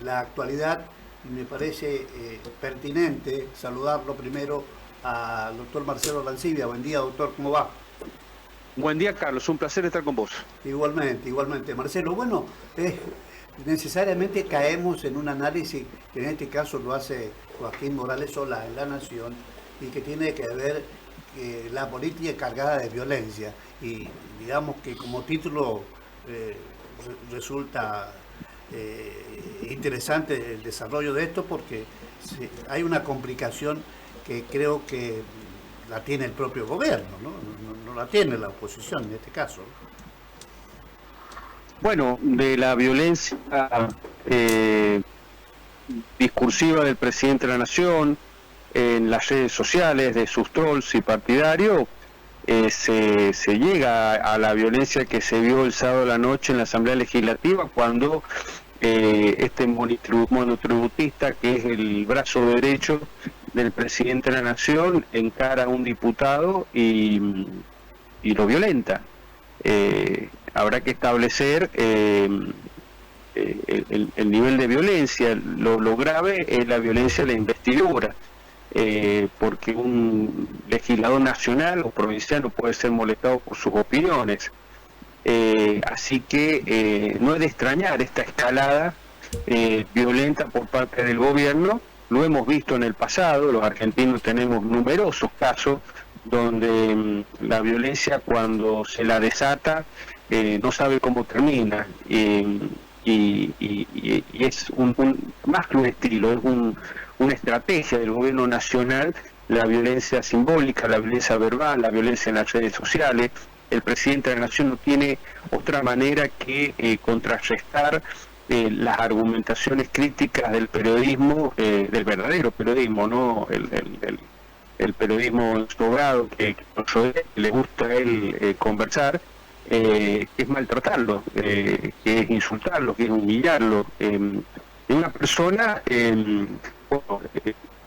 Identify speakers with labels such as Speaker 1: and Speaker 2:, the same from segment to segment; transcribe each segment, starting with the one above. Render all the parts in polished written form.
Speaker 1: la actualidad, me parece pertinente saludarlo primero al doctor Marcelo Arancibia. Buen día, doctor, ¿cómo va?
Speaker 2: Buen día, Carlos, un placer estar con vos.
Speaker 1: Igualmente, igualmente. Marcelo, bueno, necesariamente caemos en un análisis que en este caso lo hace Joaquín Morales Solá en La Nación y que tiene que ver la política cargada de violencia. Y digamos que como título resulta interesante el desarrollo de esto porque hay una complicación que creo que la tiene el propio gobierno, ¿no? No la tiene la oposición en este caso.
Speaker 2: Bueno, de la violencia discursiva del presidente de la Nación, en las redes sociales, de sus trolls y partidarios, se llega a la violencia que se vio el sábado de la noche en la Asamblea Legislativa cuando este monotributista, que es el brazo derecho del presidente de la Nación, encara a un diputado y lo violenta. Habrá que establecer el nivel de violencia. Lo grave es la violencia de la investidura, porque un legislador nacional o provincial no puede ser molestado por sus opiniones. Así que no es de extrañar esta escalada violenta por parte del gobierno. Lo hemos visto en el pasado, los argentinos tenemos numerosos casos donde la violencia, cuando se la desata, no sabe cómo termina, y es más que un estilo, es una estrategia del gobierno nacional, la violencia simbólica, la violencia verbal, la violencia en las redes sociales. El presidente de la Nación no tiene otra manera que contrarrestar las argumentaciones críticas del periodismo, del verdadero periodismo, no el periodismo instaurado que le gusta a él conversar, que es maltratarlo, que es insultarlo, que es humillarlo. Es una persona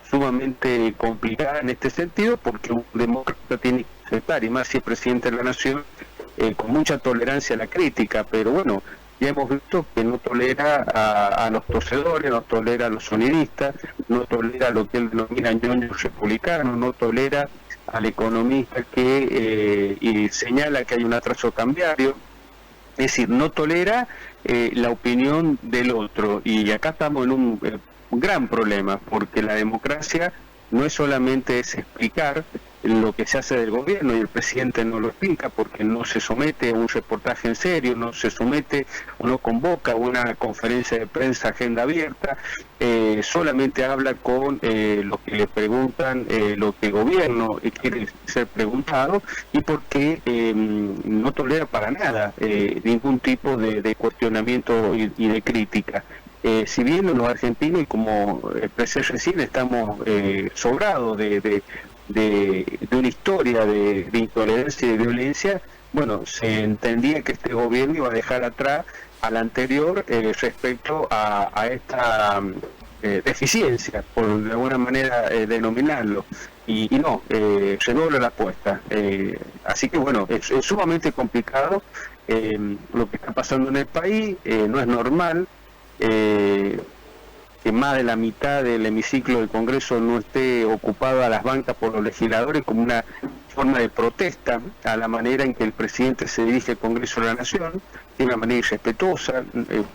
Speaker 2: sumamente complicada en este sentido, porque un demócrata tiene que aceptar, y más si es presidente de la Nación, con mucha tolerancia a la crítica, pero bueno, ya hemos visto que no tolera a los torcedores, no tolera a los sonidistas, no tolera a lo que él denomina ñoños republicanos, no tolera al economista que señala que hay un atraso cambiario. Es decir, no tolera la opinión del otro, y acá estamos en un gran problema, porque la democracia no es solamente explicar lo que se hace del gobierno, y el presidente no lo explica porque no se somete a un reportaje en serio, no se somete o no convoca a una conferencia de prensa agenda abierta, solamente habla con lo que le preguntan, lo que el gobierno quiere ser preguntado, y porque no tolera para nada ningún tipo de cuestionamiento y de crítica. Si bien los argentinos, y como expresé recién, estamos sobrados de una historia de intolerancia y de violencia, bueno, se entendía que este gobierno iba a dejar atrás al anterior respecto a esta deficiencia, por de alguna manera denominarlo, y no, se dobla la apuesta. Así que bueno, es sumamente complicado lo que está pasando en el país. No es normal que más de la mitad del hemiciclo del Congreso no esté ocupado a las bancas por los legisladores como una forma de protesta a la manera en que el presidente se dirige al Congreso de la Nación, de una manera irrespetuosa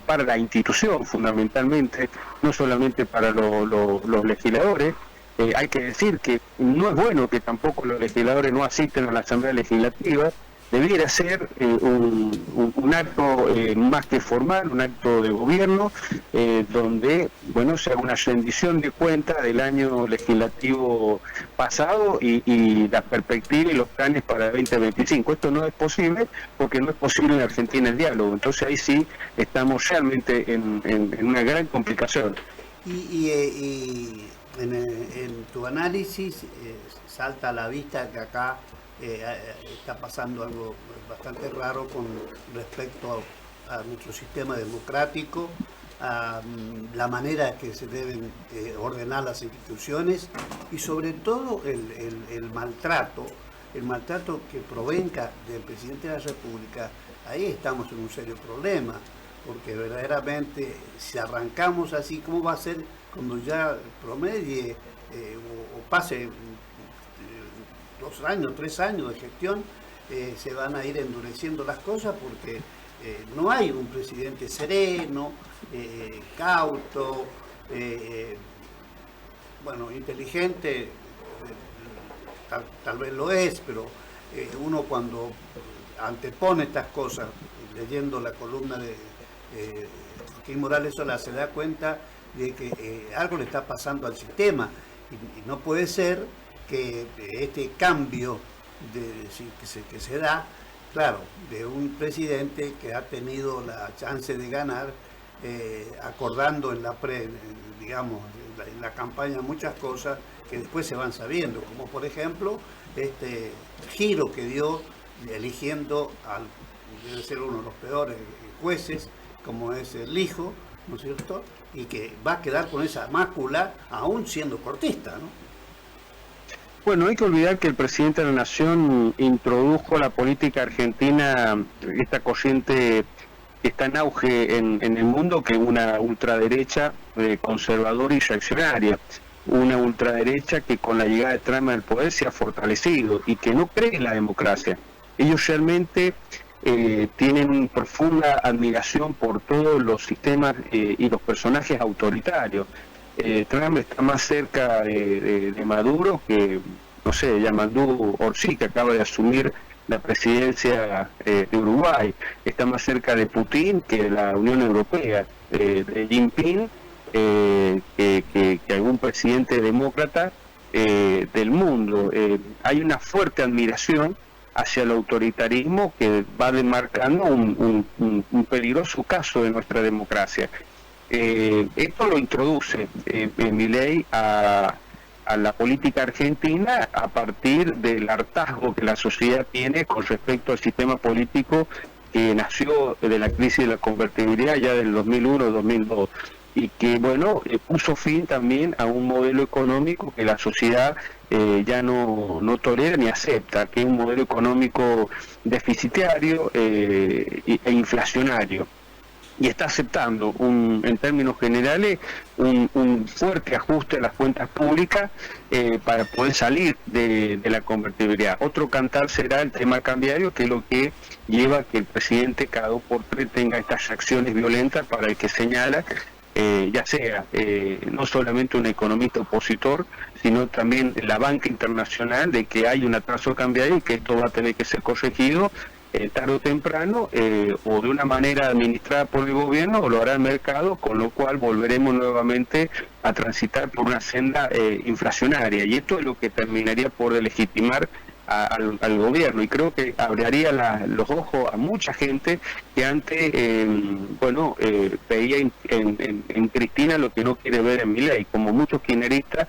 Speaker 2: para la institución fundamentalmente, no solamente para los legisladores. Hay que decir que no es bueno que tampoco los legisladores no asisten a la Asamblea Legislativa. Debiera ser un acto más que formal, un acto de gobierno, donde bueno, se haga una rendición de cuentas del año legislativo pasado y la perspectiva y los planes para el 2025. Esto no es posible porque no es posible en Argentina el diálogo. Entonces ahí sí estamos realmente en una gran complicación.
Speaker 1: En tu análisis salta a la vista que acá está pasando algo bastante raro con respecto a nuestro sistema democrático, a la manera que se deben ordenar las instituciones y sobre todo el maltrato que provenga del presidente de la República. Ahí estamos en un serio problema, porque verdaderamente si arrancamos así, ¿cómo va a ser cuando ya promedie o pase 2 años, 3 años de gestión? Se van a ir endureciendo las cosas porque no hay un presidente sereno, cauto, bueno, inteligente, tal vez lo es, pero uno cuando antepone estas cosas, leyendo la columna de Joaquín Morales Solá, se da cuenta de que algo le está pasando al sistema y no puede ser que este cambio que se da, claro, de un presidente que ha tenido la chance de ganar, acordando en la digamos, en la campaña muchas cosas que después se van sabiendo, como por ejemplo este giro que dio eligiendo debe ser uno de los peores jueces, como es el hijo, ¿no es cierto? Y que va a quedar con esa mácula aún siendo cortista, ¿no?
Speaker 2: Bueno, hay que olvidar que el presidente de la Nación introdujo la política argentina, esta corriente que está en auge en el mundo, que es una ultraderecha conservadora y reaccionaria. Una ultraderecha que con la llegada de Trump al poder se ha fortalecido y que no cree en la democracia. Ellos realmente tienen profunda admiración por todos los sistemas y los personajes autoritarios. Trump está más cerca de Maduro que, no sé, Yamandu Orsi, que acaba de asumir la presidencia de Uruguay. Está más cerca de Putin que de la Unión Europea, de Jinping que algún presidente demócrata del mundo. Hay una fuerte admiración hacia el autoritarismo que va demarcando un peligroso caso de nuestra democracia. Esto lo introduce Milei a la política argentina a partir del hartazgo que la sociedad tiene con respecto al sistema político que nació de la crisis de la convertibilidad ya del 2001-2002 y que, bueno, puso fin también a un modelo económico que la sociedad ya no tolera ni acepta, que es un modelo económico deficitario e inflacionario. Y está aceptando, en términos generales, un fuerte ajuste a las cuentas públicas para poder salir de la convertibilidad. Otro cantar será el tema cambiario, que es lo que lleva a que el presidente cada 2 por 3 tenga estas reacciones violentas para el que señala, ya sea no solamente un economista opositor, sino también la banca internacional, de que hay un atraso cambiario y que esto va a tener que ser corregido tarde o temprano, o de una manera administrada por el gobierno, o lo hará el mercado, con lo cual volveremos nuevamente a transitar por una senda inflacionaria, y esto es lo que terminaría por legitimar al gobierno, y creo que abriría los ojos a mucha gente que antes veía en Cristina lo que no quiere ver en Milei, como muchos kirchneristas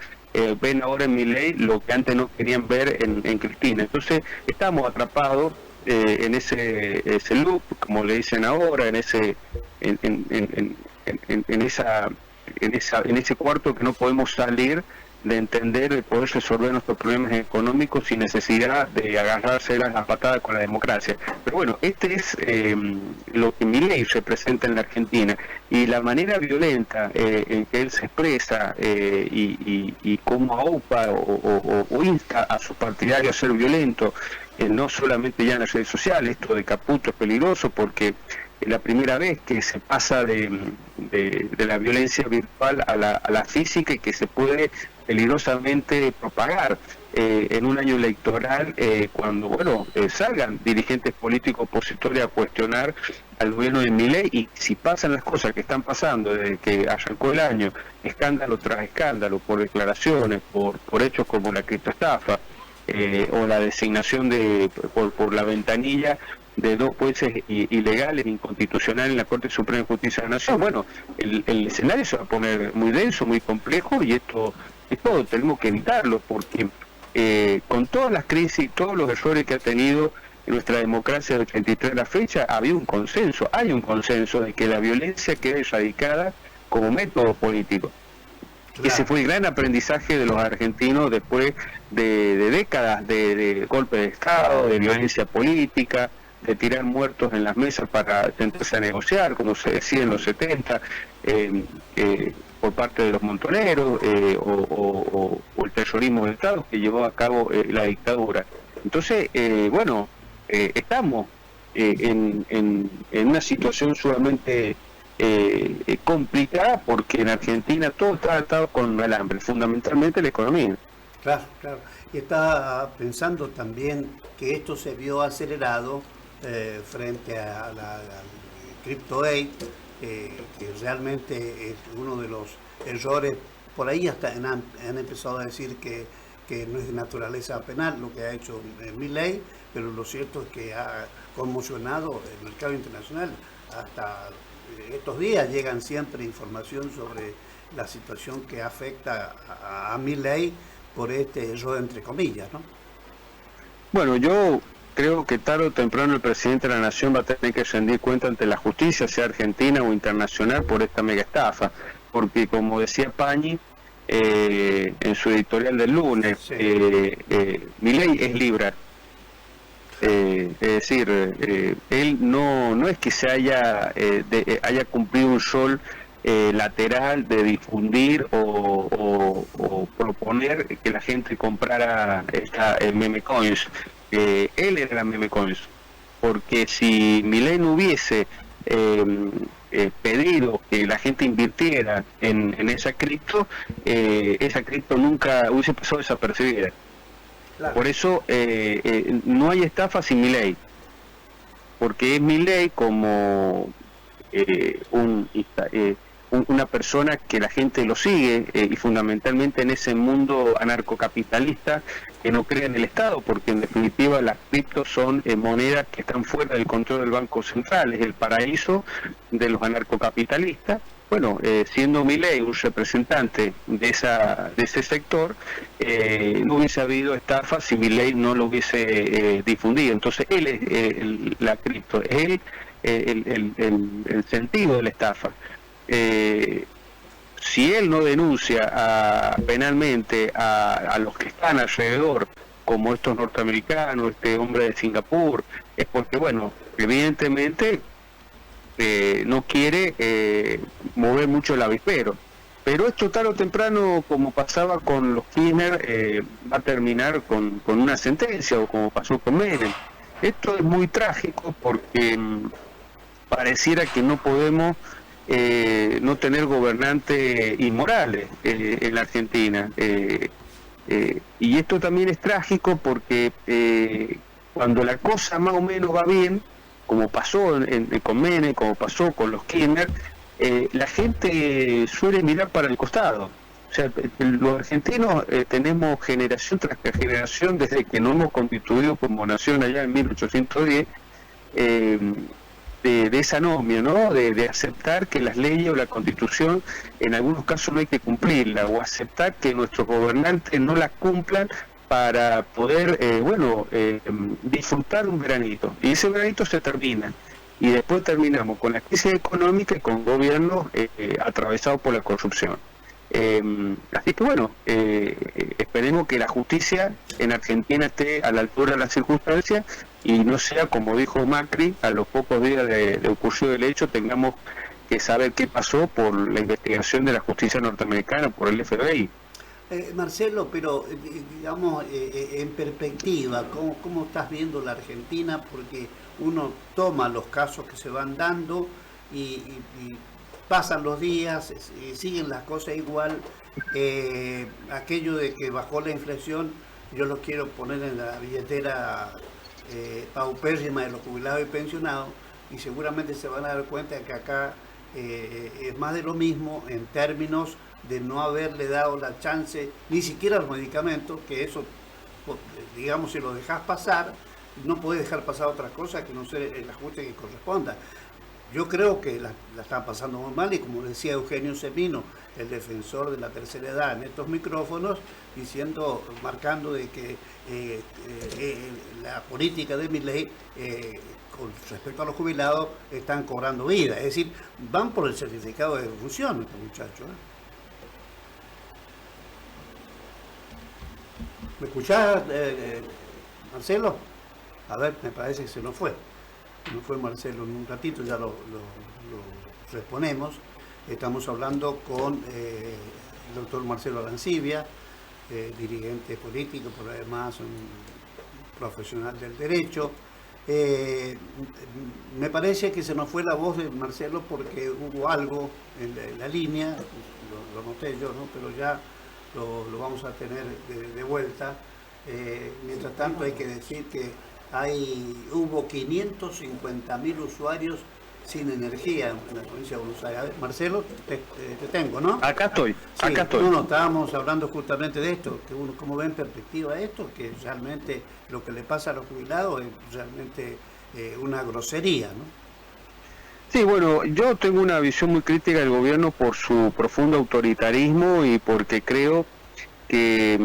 Speaker 2: ven ahora en Milei lo que antes no querían ver en Cristina. Entonces estamos atrapados en ese loop, como le dicen ahora, en ese cuarto que no podemos salir, de entender, de poder resolver nuestros problemas económicos sin necesidad de agarrarse las patadas con la democracia. Pero bueno, este es lo que Milei representa en la Argentina, y la manera violenta en que él se expresa y cómo aupa o insta a sus partidarios a ser violentos, no solamente ya en las redes sociales. Esto de Caputo es peligroso porque es la primera vez que se pasa de la violencia virtual a la física, y que se puede peligrosamente propagar en un año electoral, cuando salgan dirigentes políticos opositores a cuestionar al gobierno de Milei. Y si pasan las cosas que están pasando desde que arrancó el año, escándalo tras escándalo, por declaraciones, por hechos como la criptoestafa, o la designación por la ventanilla de 2 jueces ilegales, inconstitucionales en la Corte Suprema de Justicia de la Nación, bueno, el escenario se va a poner muy denso, muy complejo, y esto tenemos que evitarlo, porque con todas las crisis, todos los errores que ha tenido nuestra democracia de 83 a la fecha, hay un consenso de que la violencia quede erradicada como método político. Claro. Ese fue el gran aprendizaje de los argentinos después de décadas de golpe de Estado, de violencia política, de tirar muertos en las mesas para sentarse a negociar, como se decía en los 70, por parte de los montoneros, o el terrorismo de Estado que llevó a cabo la dictadura. Entonces, estamos en una situación sumamente complicada, porque en Argentina todo está atado con el hambre, fundamentalmente la economía.
Speaker 1: Claro, claro. Y estaba pensando también que esto se vio acelerado frente al Crypto Aid, que realmente es uno de los errores. Por ahí hasta han empezado a decir que no es de naturaleza penal lo que ha hecho Milei, pero lo cierto es que ha conmocionado el mercado internacional. Hasta estos días llegan siempre información sobre la situación que afecta a Milei por este error entre comillas, ¿no?
Speaker 2: Bueno, yo creo que tarde o temprano el presidente de la Nación va a tener que rendir cuenta ante la justicia, sea argentina o internacional, por esta mega estafa, porque como decía Pañi en su editorial del lunes, sí. Milei es Libra. Es decir, él no es que se haya cumplido un rol lateral de difundir o proponer que la gente comprara meme coins. Él era la meme coins, porque si Milei no hubiese pedido que la gente invirtiera en esa cripto nunca hubiese pasado desapercibida. Claro. Por eso no hay estafa sin Milei, porque es Milei como una persona que la gente lo sigue, y fundamentalmente en ese mundo anarcocapitalista que no cree en el Estado, porque en definitiva las criptos son monedas que están fuera del control del Banco Central, es el paraíso de los anarcocapitalistas. Bueno, siendo Milei un representante de ese sector, no hubiese habido estafa si Milei no lo hubiese difundido. Entonces él es la cripto, es el sentido de la estafa. Si él no denuncia penalmente a los que están alrededor, como estos norteamericanos, este hombre de Singapur, es porque, bueno, evidentemente no quiere mover mucho el avispero. Pero esto tarde o temprano, como pasaba con los Kirchner, va a terminar con una sentencia, o como pasó con Menem. Esto es muy trágico porque pareciera que no podemos no tener gobernantes inmorales en la Argentina. Y esto también es trágico porque cuando la cosa más o menos va bien, como pasó con Menem, como pasó con los Kirchner, la gente suele mirar para el costado. O sea, los argentinos tenemos generación tras generación, desde que nos hemos constituido como nación allá en 1810, de esa anomia, ¿no? De aceptar que las leyes o la Constitución en algunos casos no hay que cumplirla, o aceptar que nuestros gobernantes no las cumplan para poder, disfrutar un veranito. Y ese veranito se termina. Y después terminamos con la crisis económica y con gobiernos atravesados por la corrupción. Así que bueno, esperemos que la justicia en Argentina esté a la altura de las circunstancias y no sea como dijo Macri, a los pocos días de ocurrido el hecho tengamos que saber qué pasó por la investigación de la justicia norteamericana, por el FBI.
Speaker 1: Marcelo, pero digamos en perspectiva, ¿cómo estás viendo la Argentina? Porque uno toma los casos que se van dando y pasan los días, siguen las cosas igual. Aquello de que bajó la inflación, yo lo quiero poner en la billetera paupérrima de los jubilados y pensionados, y seguramente se van a dar cuenta de que acá es más de lo mismo en términos de no haberle dado la chance, ni siquiera a los medicamentos, que eso, digamos, si lo dejas pasar, no puedes dejar pasar otras cosas que no sea el ajuste que corresponda. Yo creo que la están pasando muy mal, y como decía Eugenio Semino, el defensor de la tercera edad en estos micrófonos, marcando de que la política de Milei con respecto a los jubilados están cobrando vida, es decir, van por el certificado de defunción estos muchachos. ¿Me escuchás, Marcelo? A ver, me parece que se nos fue. no fue Marcelo, en un ratito ya lo reponemos. Estamos hablando con el doctor Marcelo Arancibia, dirigente político, pero además un profesional del derecho. Me parece que se nos fue la voz de Marcelo porque hubo algo en la línea, lo noté yo, ¿no? Pero ya lo vamos a tener de vuelta. Mientras tanto hay que decir que hubo 550.000 usuarios sin energía en la provincia de Buenos Aires. A ver, Marcelo, te tengo, ¿no?
Speaker 2: Acá estoy,
Speaker 1: sí,
Speaker 2: acá estoy.
Speaker 1: No, estábamos hablando justamente de esto, que uno cómo ve en perspectiva esto, que realmente lo que le pasa a los jubilados es realmente una grosería, ¿no?
Speaker 2: Sí, bueno, yo tengo una visión muy crítica del gobierno por su profundo autoritarismo y porque creo que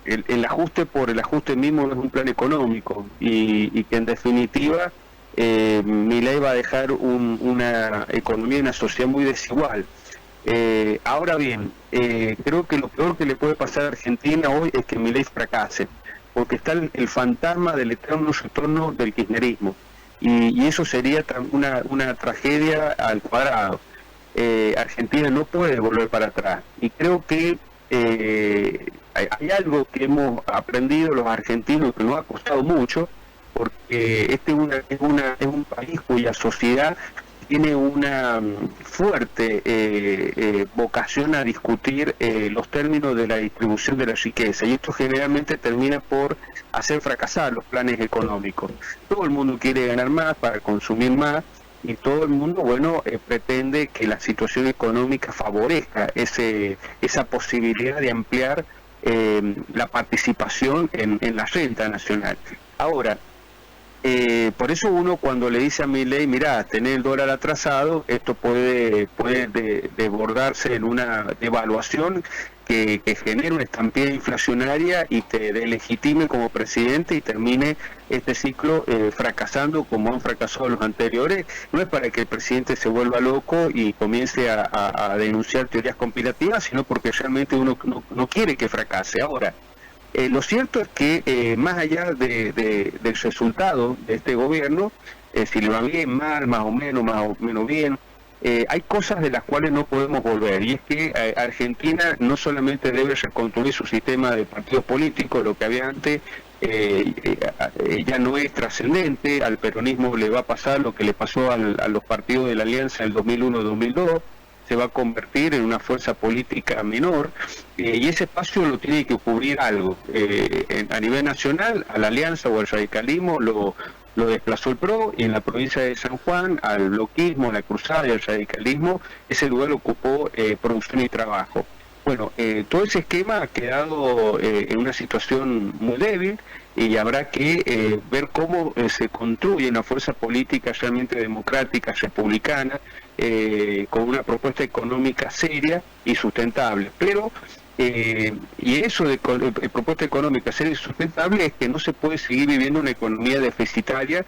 Speaker 2: el ajuste por el ajuste mismo no es un plan económico y que en definitiva Milei va a dejar una economía y una sociedad muy desigual. Ahora bien, creo que lo peor que le puede pasar a Argentina hoy es que Milei fracase, porque está el fantasma del eterno retorno del kirchnerismo, y eso sería una tragedia al cuadrado. Argentina no puede volver para atrás, y creo que hay algo que hemos aprendido los argentinos que nos ha costado mucho, porque este es un país cuya sociedad tiene una fuerte vocación a discutir los términos de la distribución de la riqueza, y esto generalmente termina por hacer fracasar los planes económicos. Todo el mundo quiere ganar más para consumir más, y todo el mundo, bueno, pretende que la situación económica favorezca esa posibilidad de ampliar la participación en la renta nacional. Ahora, por eso uno cuando le dice a Milei, mirá, tener el dólar atrasado, esto puede desbordarse en una devaluación que genere una estampida inflacionaria y te delegitime como presidente y termine este ciclo fracasando como han fracasado los anteriores. No es para que el presidente se vuelva loco y comience a denunciar teorías conspirativas, sino porque realmente uno no quiere que fracase. Ahora, lo cierto es que más allá del resultado de este gobierno, si le va bien, mal, más o menos bien, hay cosas de las cuales no podemos volver, y es que Argentina no solamente debe reconstruir su sistema de partidos políticos, lo que había antes ya no es trascendente. Al peronismo le va a pasar lo que le pasó a los partidos de la Alianza en el 2001-2002, se va a convertir en una fuerza política menor, y ese espacio lo tiene que cubrir algo. A nivel nacional, a la Alianza o al radicalismo lo desplazó el PRO, y en la provincia de San Juan, al bloquismo, a la cruzada y al radicalismo, ese lugar lo ocupó Producción y Trabajo. Bueno, todo ese esquema ha quedado en una situación muy débil, y habrá que ver cómo se construye una fuerza política realmente democrática, republicana, con una propuesta económica seria y sustentable. Pero, y eso de propuesta económica seria y sustentable es que no se puede seguir viviendo una economía deficitaria,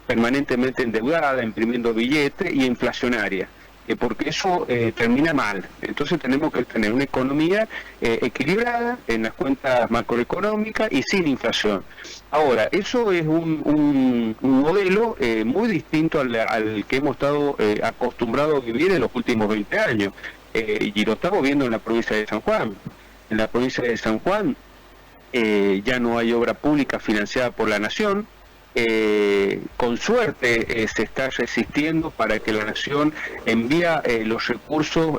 Speaker 2: permanentemente endeudada, imprimiendo billetes y inflacionaria. Porque eso termina mal. Entonces tenemos que tener una economía equilibrada en las cuentas macroeconómicas y sin inflación. Ahora, eso es un modelo muy distinto al que hemos estado acostumbrados a vivir en los últimos 20 años, y lo estamos viendo en la provincia de San Juan. En la provincia de San Juan ya no hay obra pública financiada por la nación. Con suerte se está resistiendo para que la nación envíe los recursos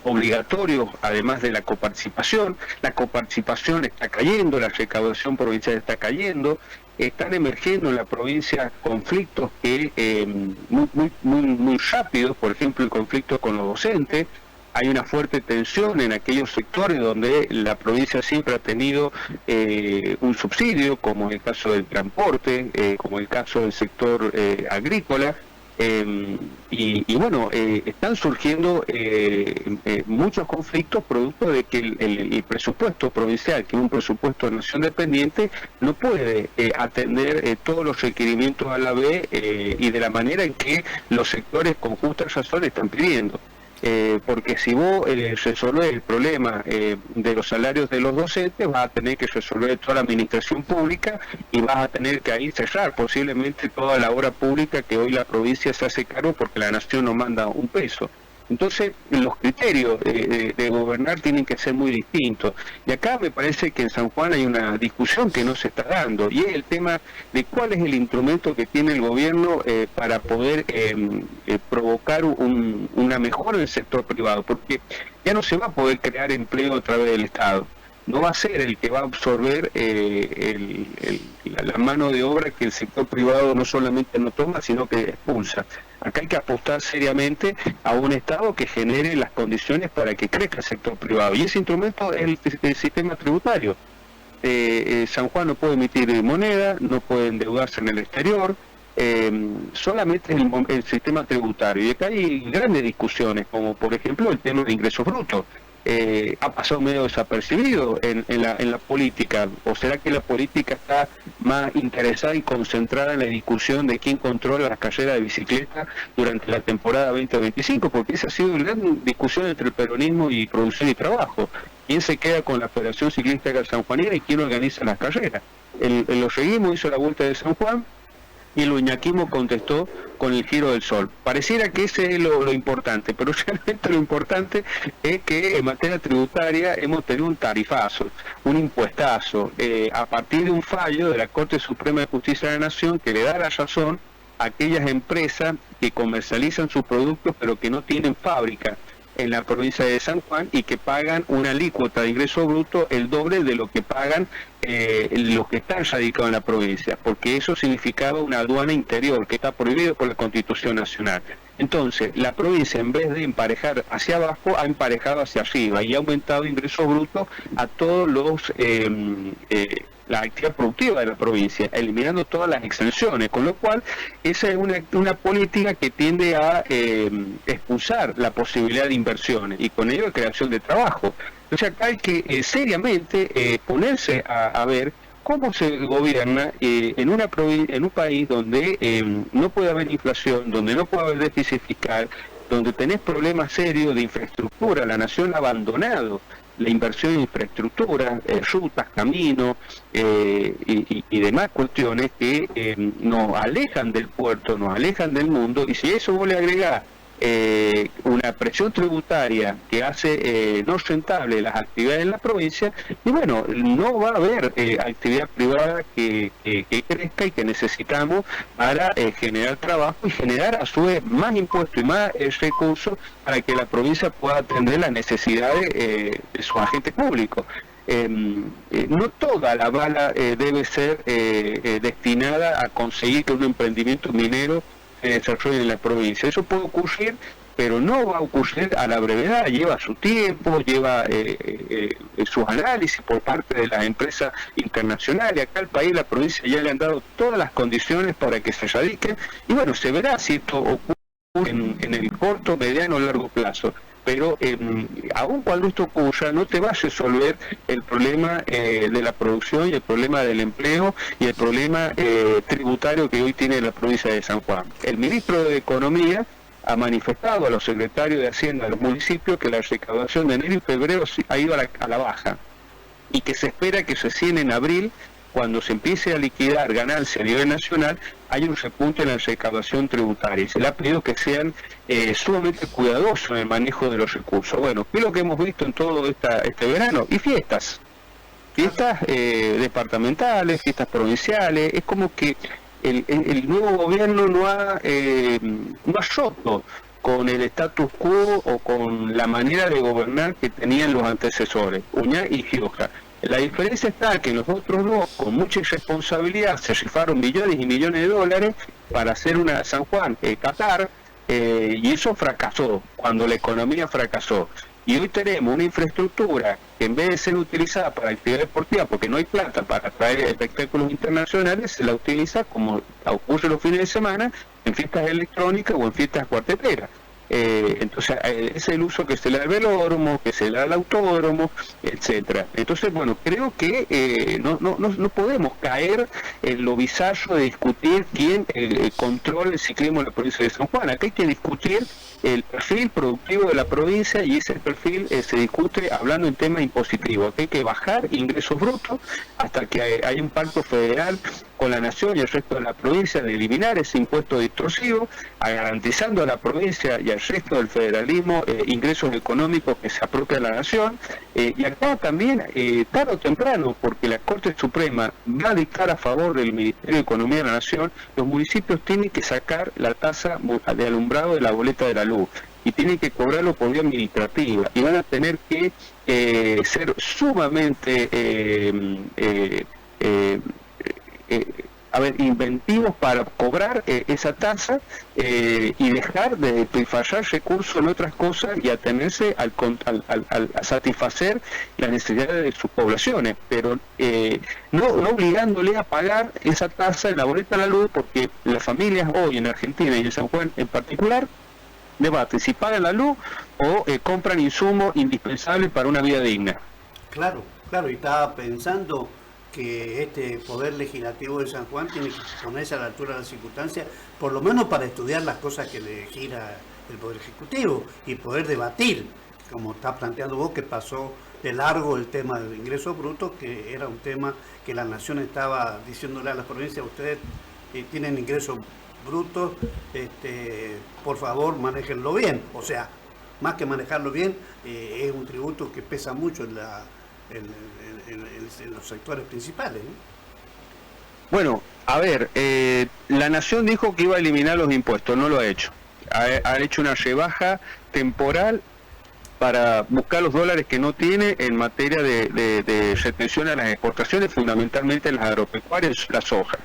Speaker 2: obligatorios, además de la coparticipación. La coparticipación está cayendo, la recaudación provincial está cayendo, están emergiendo en la provincia conflictos que muy rápidos, por ejemplo el conflicto con los docentes. Hay una fuerte tensión en aquellos sectores donde la provincia siempre ha tenido un subsidio, como el caso del transporte, como el caso del sector agrícola, y bueno, están surgiendo muchos conflictos producto de que el presupuesto provincial, que es un presupuesto de nación dependiente, no puede atender todos los requerimientos a la vez y de la manera en que los sectores con justas razones están pidiendo. porque si vos resolvés el problema de los salarios de los docentes, vas a tener que resolver toda la administración pública y vas a tener que ahí cerrar posiblemente toda la obra pública que hoy la provincia se hace cargo porque la nación no manda un peso. Entonces, los criterios de gobernar tienen que ser muy distintos. Y acá me parece que en San Juan hay una discusión que no se está dando, y es el tema de cuál es el instrumento que tiene el gobierno para poder provocar una mejora en el sector privado, porque ya no se va a poder crear empleo a través del Estado. No va a ser el que va a absorber la mano de obra que el sector privado no solamente no toma, sino que expulsa. Acá hay que apostar seriamente a un Estado que genere las condiciones para que crezca el sector privado. Y ese instrumento es el sistema tributario. San Juan no puede emitir moneda, no puede endeudarse en el exterior, solamente el sistema tributario. Y acá hay grandes discusiones, como por ejemplo el tema de ingresos brutos. Ha pasado medio desapercibido en la política, o será que la política está más interesada y concentrada en la discusión de quién controla las carreras de bicicleta durante la temporada 2025, porque esa ha sido una gran discusión entre el peronismo y producción y trabajo. ¿Quién se queda con la Federación Ciclística Sanjuanera y quién organiza las carreras? El Oseguismo hizo la Vuelta de San Juan y el uñaquismo contestó con el Giro del Sol. Pareciera que ese es lo importante, pero realmente lo importante es que en materia tributaria hemos tenido un tarifazo, un impuestazo, a partir de un fallo de la Corte Suprema de Justicia de la Nación que le da la razón a aquellas empresas que comercializan sus productos pero que no tienen fábrica en la provincia de San Juan y que pagan una alícuota de ingreso bruto el doble de lo que pagan los que están radicados en la provincia, porque eso significaba una aduana interior que está prohibido por la Constitución Nacional. Entonces, la provincia, en vez de emparejar hacia abajo, ha emparejado hacia arriba y ha aumentado ingreso bruto a todos los la actividad productiva de la provincia, eliminando todas las exenciones, con lo cual esa es una política que tiende a expulsar la posibilidad de inversiones y con ello la creación de trabajo. Entonces acá hay que seriamente ponerse a ver cómo se gobierna en un país donde no puede haber inflación, donde no puede haber déficit fiscal, donde tenés problemas serios de infraestructura. La nación ha abandonado la inversión en infraestructura, rutas, caminos y demás cuestiones que nos alejan del puerto, nos alejan del mundo, y si eso vos le agregás una presión tributaria que hace no rentable las actividades en la provincia, y bueno, no va a haber actividad privada que crezca y que necesitamos para generar trabajo y generar a su vez más impuestos y más recursos para que la provincia pueda atender las necesidades de sus agentes públicos. No toda la bala debe ser destinada a conseguir que un emprendimiento minero se desarrolle en la provincia. Eso puede ocurrir, pero no va a ocurrir a la brevedad. Lleva su tiempo, lleva sus análisis por parte de las empresas internacionales. Acá al país, la provincia ya le han dado todas las condiciones para que se radiquen, y bueno, se verá si esto ocurre en el corto, mediano o largo plazo. Pero aun cuando esto ocurra, no te va a resolver el problema de la producción y el problema del empleo y el problema tributario que hoy tiene la provincia de San Juan. El ministro de Economía ha manifestado a los secretarios de Hacienda de los municipios que la recaudación de enero y febrero ha ido a la baja y que se espera que recién en abril, cuando se empiece a liquidar ganancias a nivel nacional, hay un repunte en la recaudación tributaria. Y se le ha pedido que sean sumamente cuidadosos en el manejo de los recursos. Bueno, ¿qué es lo que hemos visto en todo este verano? Y fiestas departamentales, fiestas provinciales. Es como que el nuevo gobierno no ha roto con el status quo o con la manera de gobernar que tenían los antecesores, Uñá y Gioja. La diferencia está que los otros dos, con mucha irresponsabilidad, se rifaron millones y millones de dólares para hacer una San Juan, Qatar, y eso fracasó, cuando la economía fracasó. Y hoy tenemos una infraestructura que, en vez de ser utilizada para actividad deportiva, porque no hay plata para traer espectáculos internacionales, se la utiliza, como ocurre los fines de semana, en fiestas electrónicas o en fiestas cuarteteras. Entonces es el uso que se le da al velódromo, que se le da al autódromo, etcétera. Entonces, bueno, creo que no podemos caer en lo bizarro de discutir quién controla el ciclismo en la provincia de San Juan. Acá hay que discutir el perfil productivo de la provincia, y ese perfil se discute hablando en temas impositivos, que hay que bajar ingresos brutos hasta que haya un pacto federal con la nación y el resto de la provincia de eliminar ese impuesto distorsivo, garantizando a la provincia y al resto del federalismo ingresos económicos que se apropia a la nación, y acá también, tarde o temprano, porque la Corte Suprema va a dictar a favor del Ministerio de Economía de la Nación, los municipios tienen que sacar la tasa de alumbrado de la boleta de la luz y tienen que cobrarlo por vía administrativa y van a tener que ser sumamente inventivos para cobrar esa tasa y dejar de despilfarrar recursos en otras cosas y atenerse a satisfacer las necesidades de sus poblaciones, pero no obligándole a pagar esa tasa en la boleta de la luz, porque las familias hoy en Argentina y en San Juan en particular debaten si pagan la luz o compran insumos indispensables para una vida digna.
Speaker 1: Claro, y estaba pensando que este Poder Legislativo de San Juan tiene que ponerse a la altura de las circunstancias, por lo menos para estudiar las cosas que le gira el Poder Ejecutivo y poder debatir, como está planteando vos, que pasó de largo el tema del ingreso bruto, que era un tema que la Nación estaba diciéndole a las provincias: ustedes tienen ingresos brutos, por favor, manéjenlo bien. O sea, más que manejarlo bien, es un tributo que pesa mucho en los sectores principales, ¿no?
Speaker 2: Bueno, a ver, la Nación dijo que iba a eliminar los impuestos, no lo ha hecho. Ha hecho una rebaja temporal para buscar los dólares que no tiene en materia de retención a las exportaciones, fundamentalmente las agropecuarias, la soja.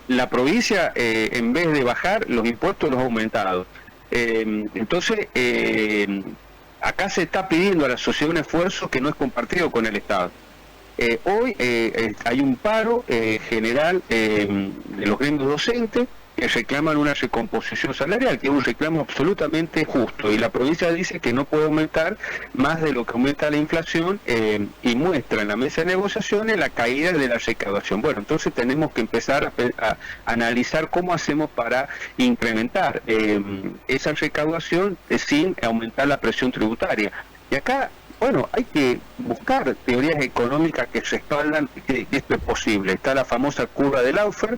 Speaker 2: La provincia, en vez de bajar los impuestos, los ha aumentado. Entonces, acá se está pidiendo a la sociedad un esfuerzo que no es compartido con el Estado. Hoy hay un paro general de los gremios docentes que reclaman una recomposición salarial, que es un reclamo absolutamente justo, y la provincia dice que no puede aumentar más de lo que aumenta la inflación, y muestra en la mesa de negociaciones la caída de la recaudación. Bueno, entonces tenemos que empezar a analizar cómo hacemos para incrementar esa recaudación sin aumentar la presión tributaria. Y acá, bueno, hay que buscar teorías económicas que respaldan que esto es posible. Está la famosa curva de Laffer,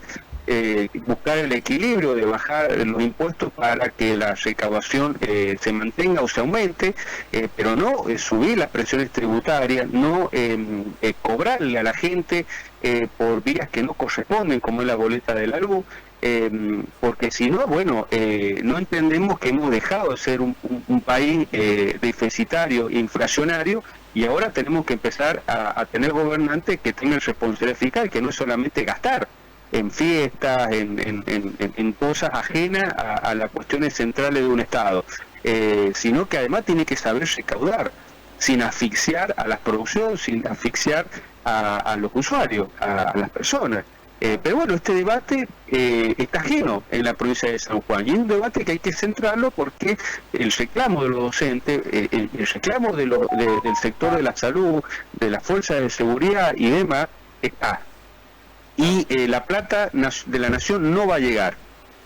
Speaker 2: buscar el equilibrio de bajar los impuestos para que la recaudación se mantenga o se aumente, pero no subir las presiones tributarias, no cobrarle a la gente por vías que no corresponden, como es la boleta de la luz, porque si no, bueno, no entendemos que hemos dejado de ser un país deficitario, inflacionario, y ahora tenemos que empezar a tener gobernantes que tengan responsabilidad fiscal, que no es solamente gastar en fiestas, en cosas ajenas a las cuestiones centrales de un Estado, sino que además tiene que saber recaudar, sin asfixiar a la producción, sin asfixiar a los usuarios, a las personas. Pero bueno, este debate está ajeno en la provincia de San Juan, y es un debate que hay que centrarlo porque el reclamo de los docentes, el reclamo del sector de la salud, de las fuerzas de seguridad y demás, está. Y la plata de la Nación no va a llegar.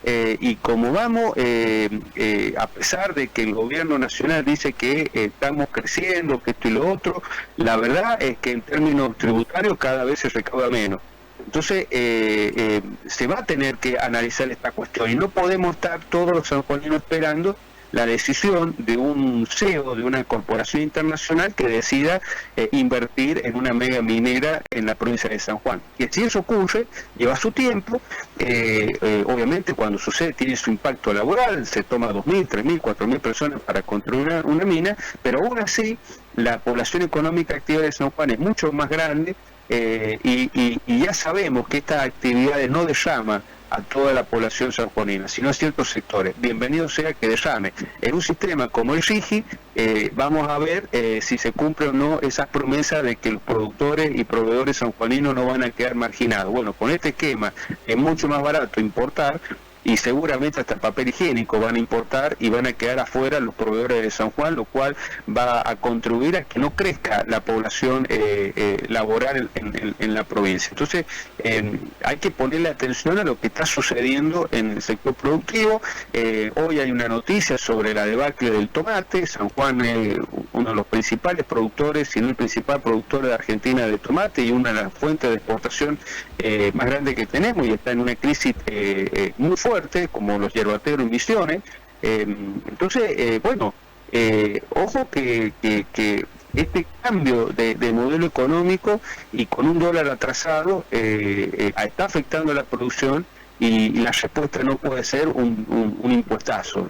Speaker 2: Y como vamos, a pesar de que el gobierno nacional dice que estamos creciendo, que esto y lo otro, la verdad es que en términos tributarios cada vez se recauda menos. Entonces se va a tener que analizar esta cuestión y no podemos estar todos los sanjuaninos esperando la decisión de un CEO de una corporación internacional que decida invertir en una mega minera en la provincia de San Juan. Y si eso ocurre, lleva su tiempo, obviamente cuando sucede tiene su impacto laboral, se toma 2.000, 3.000, 4.000 personas para construir una mina, pero aún así la población económica activa de San Juan es mucho más grande, y ya sabemos que estas actividades no derraman a toda la población sanjuanina, sino a ciertos sectores. Bienvenido sea que derrame. En un sistema como el RIGI, vamos a ver si se cumple o no esas promesas de que los productores y proveedores sanjuaninos no van a quedar marginados. Bueno, con este esquema es mucho más barato importar, y seguramente hasta papel higiénico van a importar y van a quedar afuera los proveedores de San Juan, lo cual va a contribuir a que no crezca la población laboral en la provincia. Entonces hay que ponerle atención a lo que está sucediendo en el sector productivo. Hoy hay una noticia sobre la debacle del tomate. San Juan es uno de los principales productores, si no el principal productor de Argentina de tomate y una de las fuentes de exportación más grandes que tenemos, y está en una crisis muy fuerte, como los yerbateros en Misiones. Entonces, ojo que este cambio de modelo económico y con un dólar atrasado está afectando a la producción, y la respuesta no puede ser un impuestazo.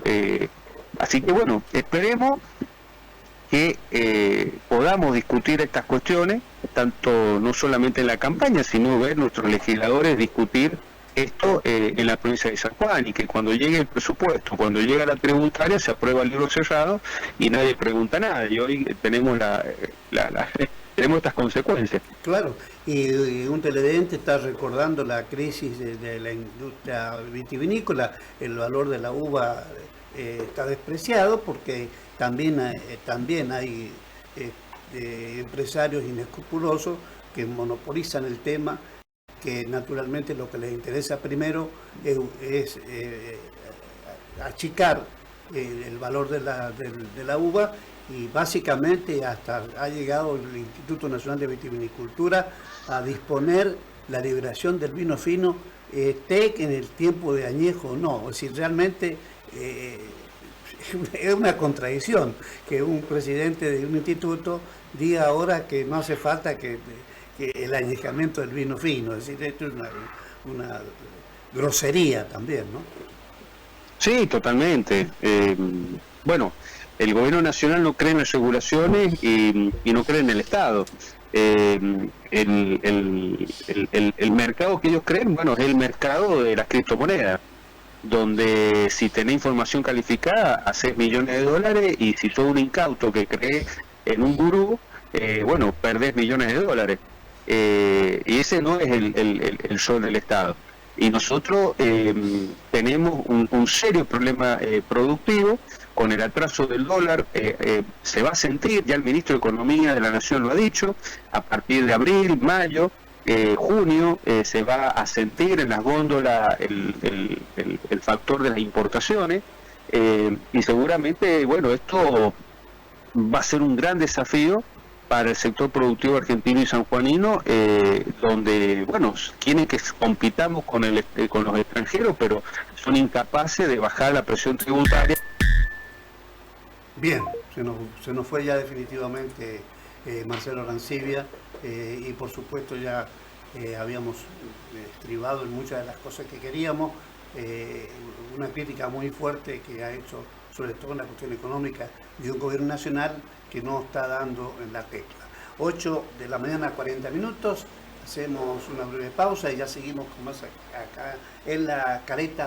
Speaker 2: Así que bueno, esperemos que podamos discutir estas cuestiones, tanto no solamente en la campaña, sino ver nuestros legisladores discutir esto en la provincia de San Juan, y que cuando llegue el presupuesto, cuando llega la tributaria, se aprueba el libro cerrado y nadie pregunta nada, y hoy tenemos tenemos estas consecuencias.
Speaker 1: Claro, y un televidente está recordando la crisis de la industria vitivinícola. El valor de la uva está despreciado porque también hay empresarios inescrupulosos que monopolizan el tema, que naturalmente lo que les interesa primero es achicar el valor de la uva, y básicamente hasta ha llegado el Instituto Nacional de Vitivinicultura a disponer la liberación del vino fino, esté en el tiempo de añejo o no. O sea, realmente es una contradicción que un presidente de un instituto diga ahora que no hace falta que el añejamiento del vino fino. Es decir, esto es una grosería también, ¿no?
Speaker 2: Sí, totalmente. El gobierno nacional no cree en las regulaciones y no cree en el Estado. El mercado que ellos creen, es el mercado de las criptomonedas, donde si tenés información calificada, haces millones de dólares, y si sos un incauto que cree en un gurú, perdés millones de dólares. Y ese no es el rol del Estado. Y nosotros tenemos un serio problema productivo. Con el atraso del dólar se va a sentir, ya el ministro de Economía de la Nación lo ha dicho, a partir de abril, mayo, junio, se va a sentir en las góndolas el factor de las importaciones, y seguramente, esto va a ser un gran desafío para el sector productivo argentino y sanjuanino, donde, quieren que compitamos con los extranjeros, pero son incapaces de bajar la presión tributaria.
Speaker 1: Bien, se nos fue ya definitivamente Marcelo Arancibia, y por supuesto ya habíamos estribado en muchas de las cosas que queríamos, una crítica muy fuerte que ha hecho, sobre todo en la cuestión económica, de un gobierno nacional que no está dando en la tecla. 8 de la mañana, 40 minutos, hacemos una breve pausa y ya seguimos con más acá en La Careta